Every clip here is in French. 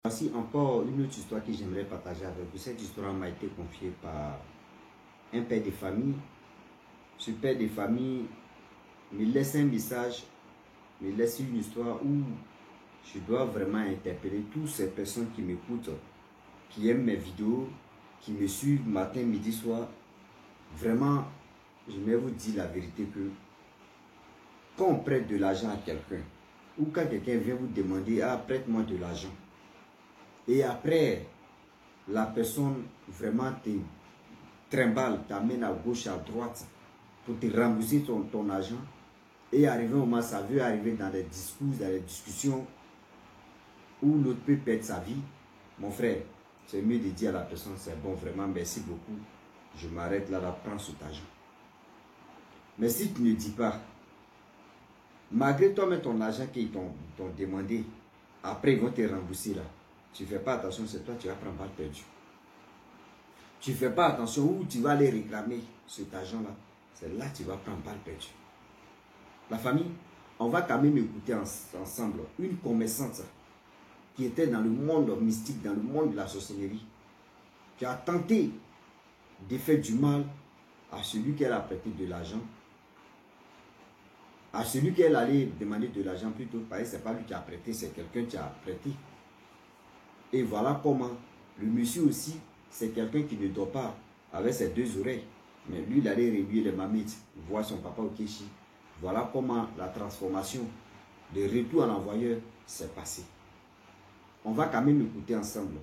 Voici encore une autre histoire que j'aimerais partager avec vous. Cette histoire m'a été confiée par un père de famille. Ce père de famille me laisse un message, me laisse une histoire où je dois vraiment interpeller toutes ces personnes qui m'écoutent, qui aiment mes vidéos, qui me suivent matin, midi, soir. Vraiment, je vais vous dire la vérité que quand on prête de l'argent à quelqu'un, ou quand quelqu'un vient vous demander, ah, prête-moi de l'argent, et après, la personne vraiment te trimballe, t'amène à gauche, à droite, pour te rembourser ton argent, et arriver au moment, ça veut arriver dans des discours, dans des discussions, où l'autre peut perdre sa vie. Mon frère, c'est mieux de dire à la personne, c'est bon, vraiment, merci beaucoup, je m'arrête là, prends cet argent. Mais si tu ne dis pas, malgré toi-même ton argent qu'ils t'ont demandé, après ils vont te rembourser là. Tu ne fais pas attention, c'est toi qui vas prendre balle perdue. Tu ne fais pas attention où tu vas aller réclamer cet argent-là. C'est là que tu vas prendre balle perdue. La famille, on va quand même écouter ensemble une commerçante qui était dans le monde mystique, dans le monde de la sorcellerie, qui a tenté de faire du mal à celui qu'elle a prêté de l'argent, à celui qu'elle allait demander de l'argent plutôt, parce que ce n'est pas lui qui a prêté, c'est quelqu'un qui a prêté. Et voilà comment le monsieur aussi, c'est quelqu'un qui ne dort pas avec ses deux oreilles. Mais lui, il allait réduire les mamites, voir son papa au Kéchi. Voilà comment la transformation de retour à l'envoyeur s'est passée. On va quand même écouter ensemble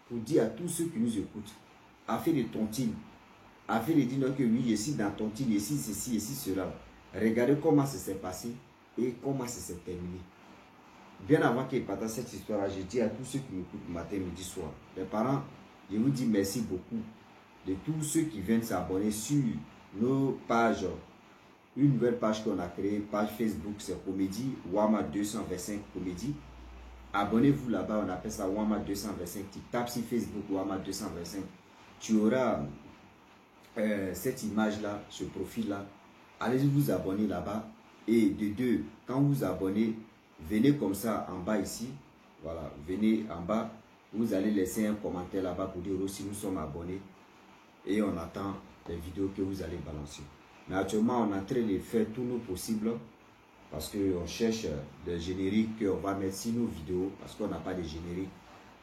pour dire à tous ceux qui nous écoutent, afin de tontine, afin de dire que oui, ici dans tontine, ici ceci, ici cela. Regardez comment ça s'est passé et comment ça s'est terminé. Bien avant qu'il partage cette histoire-là, je dis à tous ceux qui m'écoutent matin, midi, soir, les parents, je vous dis merci beaucoup de tous ceux qui viennent s'abonner sur nos pages. Une nouvelle page qu'on a créée, page Facebook, c'est Comédie, Wama 225 Comédie. Abonnez-vous là-bas, on appelle ça Wama 225. Tu tapes sur Facebook, Wama 225. Tu auras cette image-là, ce profil-là. Allez vous abonner là-bas. Et de deux, quand vous vous abonnez, venez comme ça en bas ici. Voilà, venez en bas. Vous allez laisser un commentaire là-bas pour dire aussi nous sommes abonnés. Et on attend les vidéos que vous allez balancer. Mais actuellement, on est en train de faire tout nos possible. Parce qu'on cherche des génériques qu'on va mettre sur nos vidéos. Parce qu'on n'a pas de générique.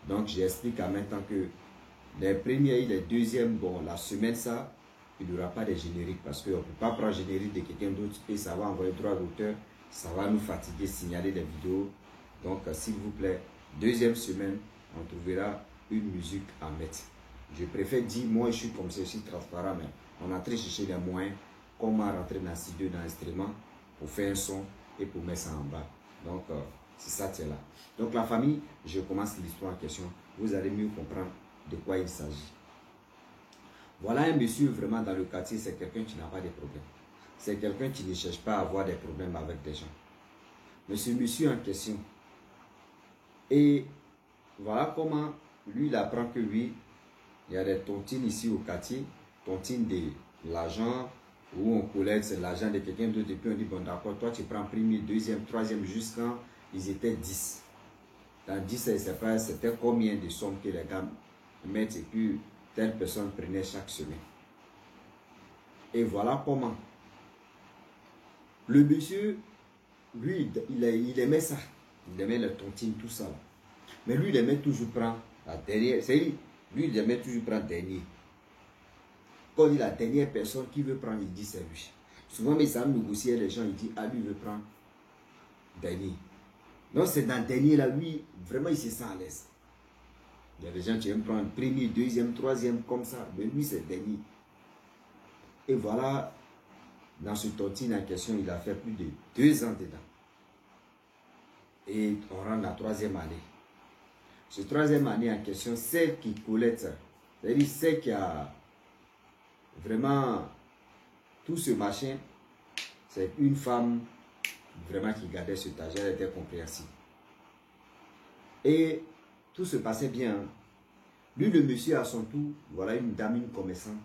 Donc j'explique en même temps que les premiers et les deuxièmes, bon, la semaine ça, il n'y aura pas de générique. Parce qu'on ne peut pas prendre le générique de quelqu'un d'autre. Et ça va envoyer droit d'auteur. Ça va nous fatiguer, signaler des vidéos. Donc, s'il vous plaît, deuxième semaine, on trouvera une musique à mettre. Je préfère dire, moi je suis comme ça, je suis transparent, mais on a très cherché des moyens, comment rentrer dans studio d'instrument pour faire un son et pour mettre ça en bas. Donc, c'est ça qui est là. Donc, la famille, je commence l'histoire en question. Vous allez mieux comprendre de quoi il s'agit. Voilà un monsieur vraiment dans le quartier, c'est quelqu'un qui n'a pas de problème. C'est quelqu'un qui ne cherche pas à avoir des problèmes avec des gens. Mais ce monsieur en question, et voilà comment lui, il apprend que oui, il y a des tontines ici au quartier, tontines de l'argent, où on collecte l'argent de quelqu'un d'autre, et puis on dit, bon d'accord, toi tu prends premier, deuxième, troisième, jusqu'à ils étaient 10. Dans 10, c'était combien de sommes que les gars mettent, et puis telle personne prenait chaque semaine. Et voilà comment. Le monsieur, lui, il aimait ça. Il aimait les tontines, tout ça. Mais lui, il aimait toujours prendre la dernière. C'est lui, il aimait toujours prendre dernier. Quand il dit la dernière personne qui veut prendre, il dit c'est lui. Souvent, mais ça négocier les gens, il dit, ah, lui, il veut prendre dernier. Donc, c'est dans dernier, là, lui, vraiment, il se sent à l'aise. Il y a des gens qui aiment prendre premier, deuxième, troisième, comme ça. Mais lui, c'est dernier. Et voilà, dans ce tontine en question, il a fait plus de 2 ans dedans. Et on rentre dans la 3e année. Ce 3e année en question, celle qui collecte, c'est-à-dire celle qui a vraiment tout ce machin, c'est une femme vraiment qui gardait ce argent, elle était compréhensible. Et tout se passait bien. Lui, le monsieur, à son tour, voilà une dame, une commerçante,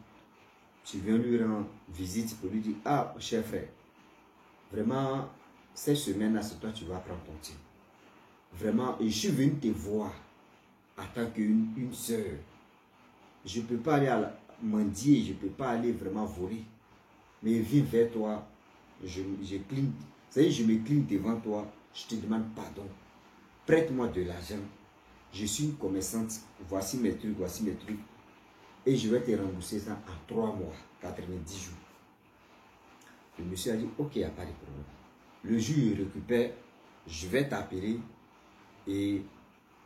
tu viens lui rendre visite pour lui dire, ah, cher frère, vraiment, cette semaine-là, c'est toi, tu vas prendre ton titre. Vraiment, et je suis venu te voir. en tant qu'une sœur. Je ne peux pas aller mendier, je ne peux pas aller vraiment voler. Mais viens vers toi, je me cligne devant toi, je te demande pardon. Prête-moi de l'argent. Je suis une commerçante, voici mes trucs. Et je vais te rembourser ça en 3 mois, 90 jours. Le monsieur a dit, ok, il n'y a pas de problème. Le jour où il récupère, je vais t'appeler et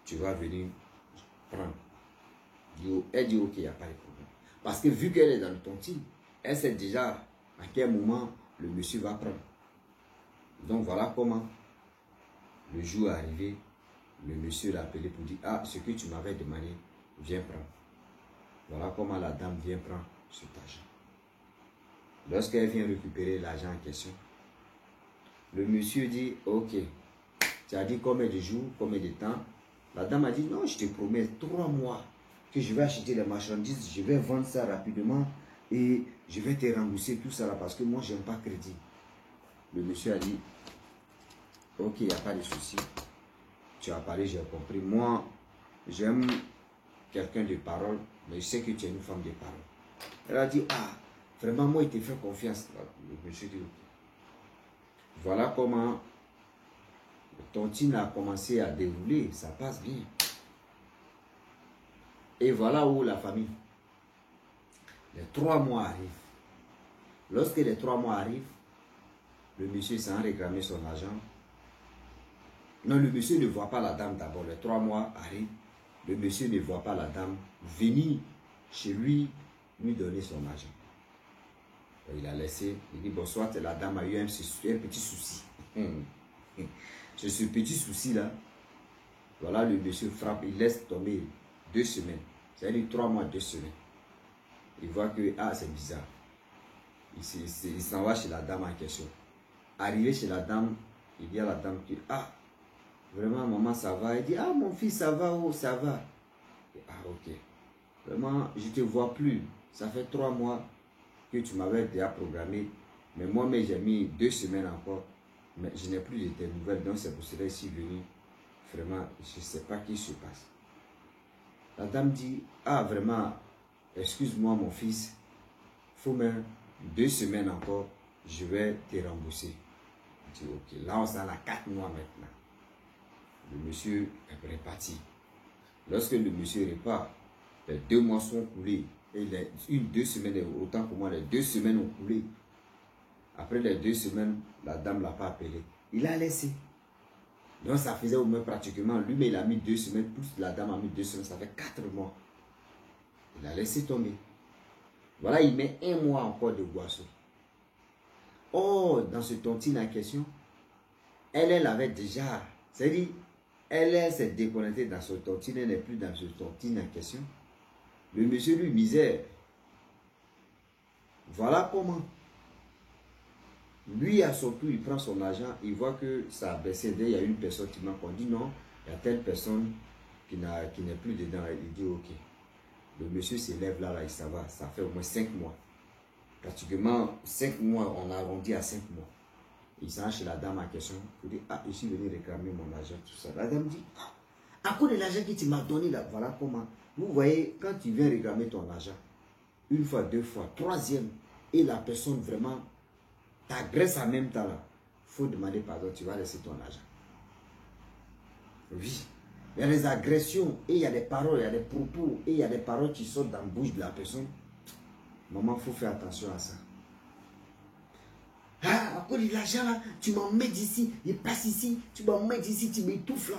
tu vas venir prendre. Elle dit, ok, il n'y a pas de problème. Parce que vu qu'elle est dans le tontine, elle sait déjà à quel moment le monsieur va prendre. Donc voilà comment le jour est arrivé, le monsieur l'a appelé pour dire, ah, ce que tu m'avais demandé, viens prendre. Voilà comment la dame vient prendre cet argent. Lorsqu'elle vient récupérer l'argent en question, le monsieur dit, ok, tu as dit combien de jours, combien de temps? La dame a dit, non, je te promets 3 mois que je vais acheter les marchandises, je vais vendre ça rapidement et je vais te rembourser tout ça là parce que moi, je n'aime pas crédit. Le monsieur a dit, ok, il n'y a pas de souci. Tu as parlé, j'ai compris. Moi, j'aime quelqu'un de parole, mais je sais que tu es une femme de parole. Elle a dit, ah, vraiment, moi, il te fait confiance. Le monsieur dit, ok. Voilà comment le tontine a commencé à dérouler, ça passe bien. Et voilà où la famille. Les 3 mois arrivent. Lorsque les 3 mois arrivent, le monsieur s'en réclamé son argent. Non, le monsieur ne voit pas la dame d'abord. Les 3 mois arrivent. Le monsieur ne voit pas la dame venir chez lui donner son argent. Il a laissé. Il dit, bon, soit la dame a eu un petit souci. C'est ce petit souci-là. Voilà, le monsieur frappe. Il laisse tomber 2 semaines. C'est-à-dire 3 mois, 2 semaines. Il voit que, ah, c'est bizarre. Il s'en va chez la dame en question. Arrivé chez la dame, il dit à la dame que, ah, vraiment, maman, ça va. Il dit, ah, mon fils, ça va, oh, ça va. Et, ah, ok. Vraiment, je ne te vois plus. Ça fait 3 mois que tu m'avais déjà programmé. Mais moi, j'ai mis 2 semaines encore. Mais je n'ai plus de tes nouvelles. Donc, c'est pour cela que je suis venu. Vraiment, je ne sais pas ce qui se passe. La dame dit, ah, vraiment, excuse-moi, mon fils. Il faut même 2 semaines encore. Je vais te rembourser. Je dis, ok. Là, on s'en a 4 mois maintenant. Le monsieur est reparti. Lorsque le monsieur repart, les 2 mois sont coulés. Et 2 semaines, autant pour moi, les 2 semaines ont coulé. Après les 2 semaines, la dame ne l'a pas appelé. Il a laissé. Donc ça faisait au moins pratiquement, lui, mais il a mis 2 semaines, plus la dame a mis 2 semaines, ça fait 4 mois. Il a laissé tomber. Voilà, il met 1 mois encore de boisson. Oh, dans ce tontine en question, elle avait déjà, c'est-à-dire, elle s'est déconnectée dans ce tontine, elle n'est plus dans ce tontine en question. Le monsieur lui misère. Voilà comment. Lui, à son tour, il prend son argent, il voit que ça a baissé. Il y a une personne qui m'a dit non, il y a telle personne qui n'est plus dedans. Il dit ok. Le monsieur s'élève là, il s'en va. Ça fait au moins 5 mois. Pratiquement 5 mois, on a arrondi à 5 mois. Il s'en va chez la dame en question. Il dit, ah, je suis venu réclamer mon argent, tout ça. La dame dit, ah, à cause de l'argent que tu m'as donné là, voilà comment. Vous voyez, quand tu viens réclamer ton argent, 1 fois, 2 fois, 3e, et la personne vraiment t'agresse en même temps là, il faut demander pardon, tu vas laisser ton argent. Oui, il y a des agressions, et il y a des paroles, il y a des propos, et il y a des paroles qui sortent dans la bouche de la personne. Maman, il faut faire attention à ça. Ah, à cause de l'argent là, tu m'emmènes d'ici, il passe ici, tu m'emmènes d'ici, tu m'étouffes là.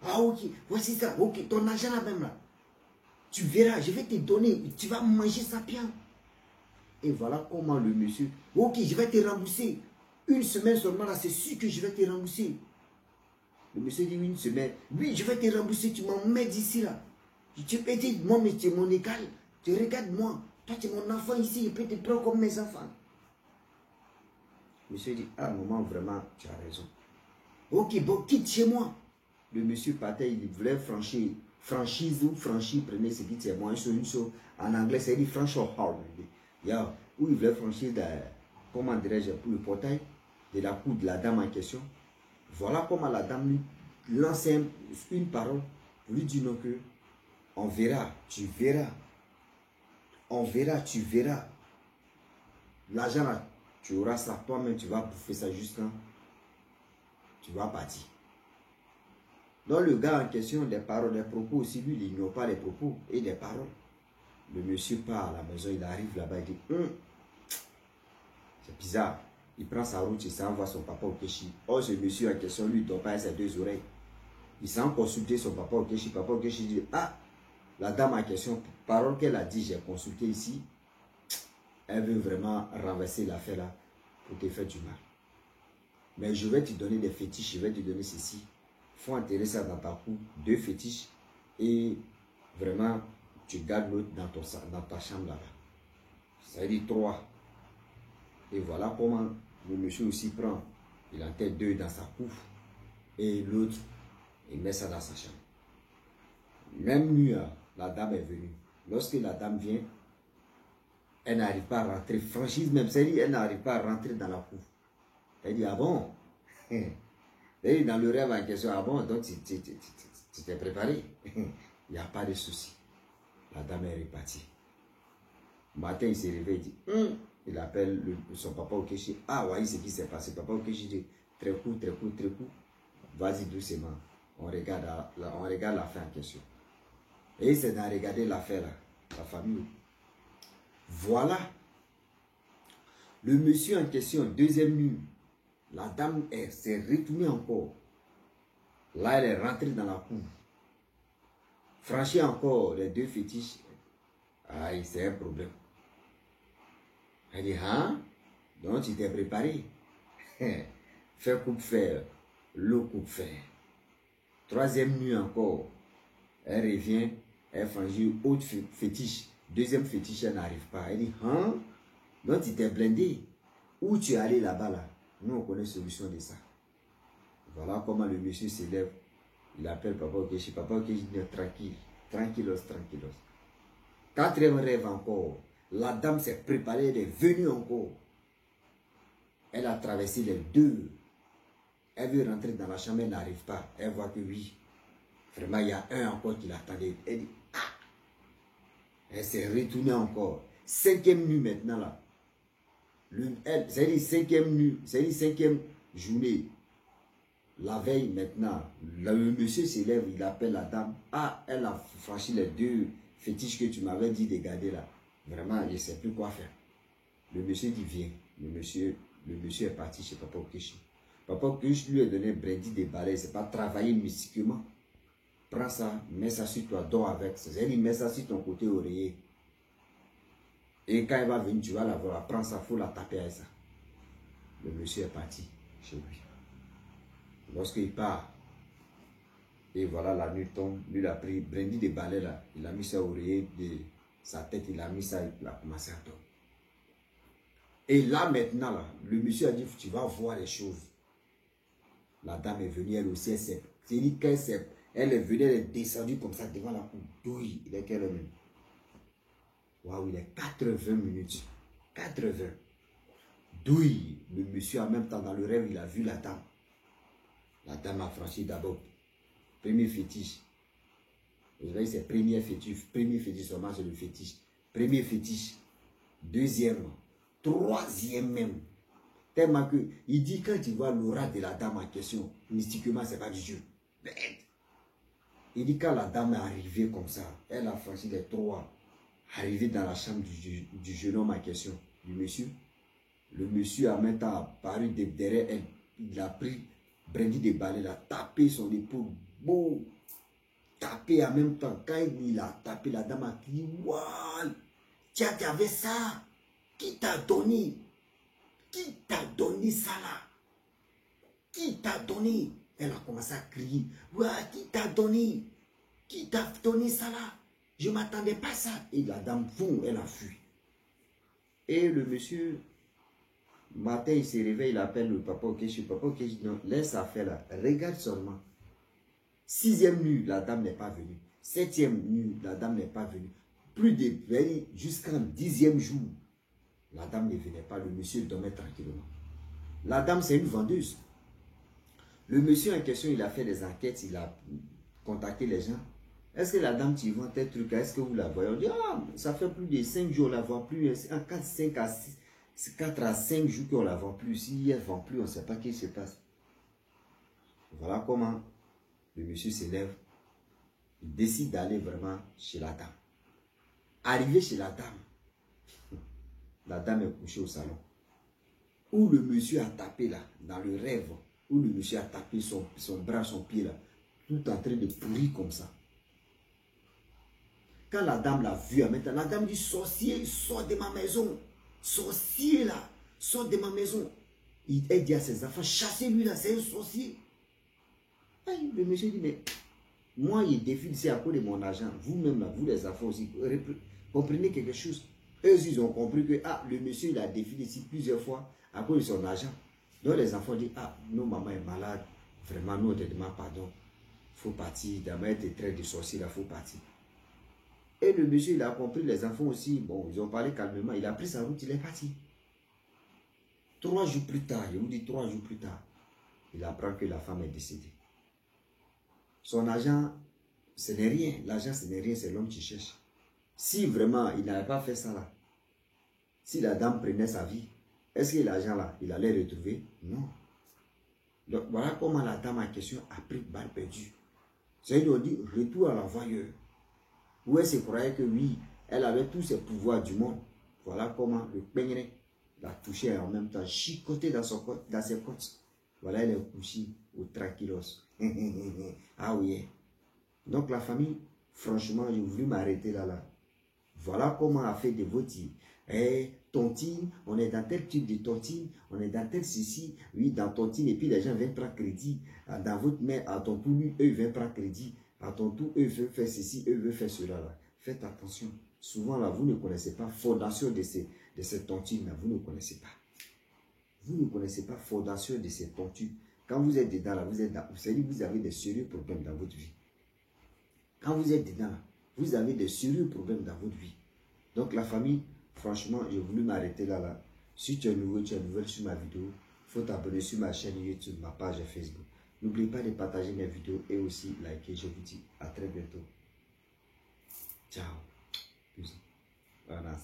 Ah ok, voici ça, ok, ton argent là même là. Tu verras, je vais te donner, tu vas manger ça bien. Et voilà comment le monsieur, ok, je vais te rembourser. 1 semaine seulement là, c'est sûr que je vais te rembourser. Le monsieur dit 1 semaine, oui, je vais te rembourser, tu m'emmènes d'ici là. Tu peux dire, moi, mais tu es mon égal, tu regardes moi, toi tu es mon enfant ici, je peux te prendre comme mes enfants. Le monsieur dit, ah maman, vraiment, tu as raison. Ok, bon, quitte chez moi. Le monsieur partait, il voulait franchir. Franchise ou franchir, prenez ce qui est moi, une chose. En anglais, c'est dit franchir hard. Où il voulait franchir, comment dirais-je, pour le portail de la cour de la dame en question. Voilà comment la dame lui lançait une parole pour lui dire non que On verra, tu verras. On verra, tu verras. L'argent là, tu auras ça, toi-même, tu vas bouffer ça juste quand tu vas partir. Donc le gars en question, les paroles, les propos aussi, lui, il n'ignore pas les propos et les paroles. Le monsieur part à la maison, il arrive là-bas, il dit, c'est bizarre. Il prend sa route, il s'en va son papa au Kéchi. Oh, ce monsieur en question, lui, il ne doit pas avoir ses deux oreilles. Il s'en consulter son papa au Kéchi. Papa au Kéchi dit, ah, la dame en question, parole qu'elle a dit, j'ai consulté ici, elle veut vraiment renverser l'affaire là pour te faire du mal. Mais je vais te donner des fétiches, je vais te donner ceci. Il faut enterrer ça dans ta cour, 2 fétiches, et vraiment, tu gardes l'autre dans ta chambre là-bas. Ça veut dire 3. Et voilà comment le monsieur aussi prend. Il enterre 2 dans sa cour, et l'autre, il met ça dans sa chambre. Même nuit, la dame est venue. Lorsque la dame vient, elle n'arrive pas à rentrer. Franchise même, c'est-à-dire elle n'arrive pas à rentrer dans la cour. Elle dit, ah bon? Et dans le rêve en question, ah bon, donc tu t'es préparé? Il n'y a pas de souci. La dame est repartie. Le matin, il s'est réveillé, il dit, il appelle son papa au Kéchi. Ah, voyez ce qui s'est passé. Papa au Kéchi dit, très court, très court, très court. Vas-y doucement. On regarde l'affaire en question. Et c'est d'en regarder l'affaire là, la famille. Voilà. Le monsieur en question, deuxième nuit, la dame s'est retournée encore. Là, elle est rentrée dans la cour. Franchit encore les 2 fétiches. Aïe, c'est un problème. Elle dit, hein? Donc tu t'es préparé. Fais coupe-fer, l'eau coupe-fer. 3e nuit encore. Elle revient, elle franchit autre fétiche. 2e fétiche, elle n'arrive pas. Elle dit, hein? Donc tu t'es blindé. Où tu es allé là-bas là? Nous, on connaît la solution de ça. Voilà comment le monsieur s'élève. Il appelle Papa Okechi. Papa Okechi dit, tranquille, tranquillos, tranquillos. 4e rêve encore. La dame s'est préparée, elle est venue encore. Elle a traversé les 2. Elle veut rentrer dans la chambre, elle n'arrive pas. Elle voit que oui. Vraiment, il y a un encore qui l'attendait. Elle dit, ah! Elle s'est retournée encore. 5e nuit maintenant là. C'est-à-dire 5e nuit, c'est-à-dire 5e journée. La veille maintenant, le monsieur s'élève, il appelle la dame. Ah, elle a franchi les 2 fétiches que tu m'avais dit de garder là. Vraiment, je ne sais plus quoi faire. Le monsieur dit, viens. Le monsieur est parti chez Papa Okechi. Papa Okechi lui a donné un brandy de balai. Ce n'est pas travailler mystiquement. Prends ça, mets ça sur toi, dors avec. C'est-à-dire, mets ça sur ton côté oreiller. Et quand elle va venir, tu vas la voir. Prends ça, il faut la taper avec ça. Le monsieur est parti chez lui. Lorsqu'il part, et voilà, la nuit tombe, lui il a pris brandy de balai là. Il a mis ça au oreiller de sa tête, il a mis ça, il a commencé à dormir. Et là maintenant, là, le monsieur a dit, tu vas voir les choses. La dame est venue, elle aussi, elle est venue, elle est descendue comme ça devant la cour. Oui, il est quelle heure même? Waouh, il est 80 minutes. 80. Oui, le monsieur en même temps dans le rêve, il a vu la dame. La dame a franchi d'abord. Premier fétiche. Vous voyez, c'est premier fétiche. Premier fétiche seulement, c'est le fétiche. Premier fétiche. 2e. 3e même. Tellement que, il dit quand tu vois l'aura de la dame en question, mystiquement, c'est pas du Dieu. Il dit quand la dame est arrivée comme ça, elle a franchi les 3, arrivée dans la chambre du jeune homme en question, du monsieur. Le monsieur en même temps apparu derrière elle, il a pris brandy de balai, il a tapé son épaule, beau, tapé en même temps. Quand il a tapé, la dame a crié, waouh, tu avais ça, qui t'a donné? Qui t'a donné ça là? Qui t'a donné? Elle a commencé à crier. Ouais, qui t'a donné? Qui t'a donné ça là? Je ne m'attendais pas à ça. Et la dame, boum, elle a fui. Et le monsieur, matin, il se réveille, il appelle le Papa Okechi. Papa Okechi dit non, laisse ça faire là. Regarde seulement. 6e nuit, la dame n'est pas venue. 7e nuit, la dame n'est pas venue. Plus de veille jusqu'en 10e jour. La dame ne venait pas, le monsieur dormait tranquillement. La dame, c'est une vendeuse. Le monsieur en question, il a fait des enquêtes, il a contacté les gens. Est-ce que la dame, tu vends tes trucs, est-ce que vous la voyez? On dit, ah, ça fait plus de 5 jours, on ne la voit plus. En 4 à 5 jours qu'on ne la voit plus. Si elle ne vend plus, on ne sait pas ce qui se passe. Voilà comment le monsieur s'élève. Il décide d'aller vraiment chez la dame. Arrivé chez la dame est couchée au salon. Où le monsieur a tapé là, dans le rêve, où le monsieur a tapé son bras, son pied là, tout en train de pourrir comme ça. Quand la dame l'a vu, maintenant, la dame dit, sorcier, sors de ma maison. Sorcier là, sors de ma maison. Elle dit à ses enfants, chassez-lui là, c'est un sorcier. Et le monsieur dit, mais moi, il défile, c'est à cause de mon argent. Vous-même là, vous les enfants aussi, comprenez quelque chose. Eux, ils ont compris que le monsieur, il a défilé ici plusieurs fois à cause de son argent. Donc les enfants disent, nos maman est malade, vraiment, nous, on te demande pardon. Il faut partir, d'abord, être très de sorcier, il faut partir. Et le monsieur, il a compris, les enfants aussi, bon, ils ont parlé calmement, il a pris sa route, il est parti. 3 jours plus tard, je vous dis 3 jours plus tard, il apprend que la femme est décédée. Son argent, ce n'est rien. L'argent, ce n'est rien, c'est l'homme qui cherche. Si vraiment il n'avait pas fait ça là, si la dame prenait sa vie, est-ce que l'argent là, il allait retrouver? Non. Donc voilà comment la dame en question a pris balle perdue. C'est-à-dire, on dit retour à l'envoyeur. Où elle se croyait que oui, elle avait tous ses pouvoirs du monde. Voilà comment le peigneret l'a touché en même temps, chicoté dans ses côtes. Voilà, elle est couchée au tranquillos. Ah oui. Donc la famille, franchement, j'ai voulu m'arrêter là. Voilà comment a fait de votre tontine, on est dans tel type de tontine, on est dans tel ceci, oui, dans tontine, et puis les gens viennent prendre crédit. Dans votre mère, à ton tour, lui, eux, ils viennent prendre crédit. À ton tour, eux veulent faire ceci, eux veulent faire cela. Là. Faites attention. Souvent, là, vous ne connaissez pas fondation de ces tontines, là, vous ne connaissez pas. Vous ne connaissez pas fondation de ces tontines. Quand vous êtes dedans, là, vous avez des sérieux problèmes dans votre vie. Quand vous êtes dedans, vous avez des sérieux problèmes dans votre vie. Donc, la famille, franchement, j'ai voulu m'arrêter là. Si tu es nouveau, tu es nouvelle sur ma vidéo, il faut t'abonner sur ma chaîne YouTube, ma page Facebook. N'oubliez pas de partager mes vidéos et aussi liker. Je vous dis à très bientôt. Ciao. Voilà.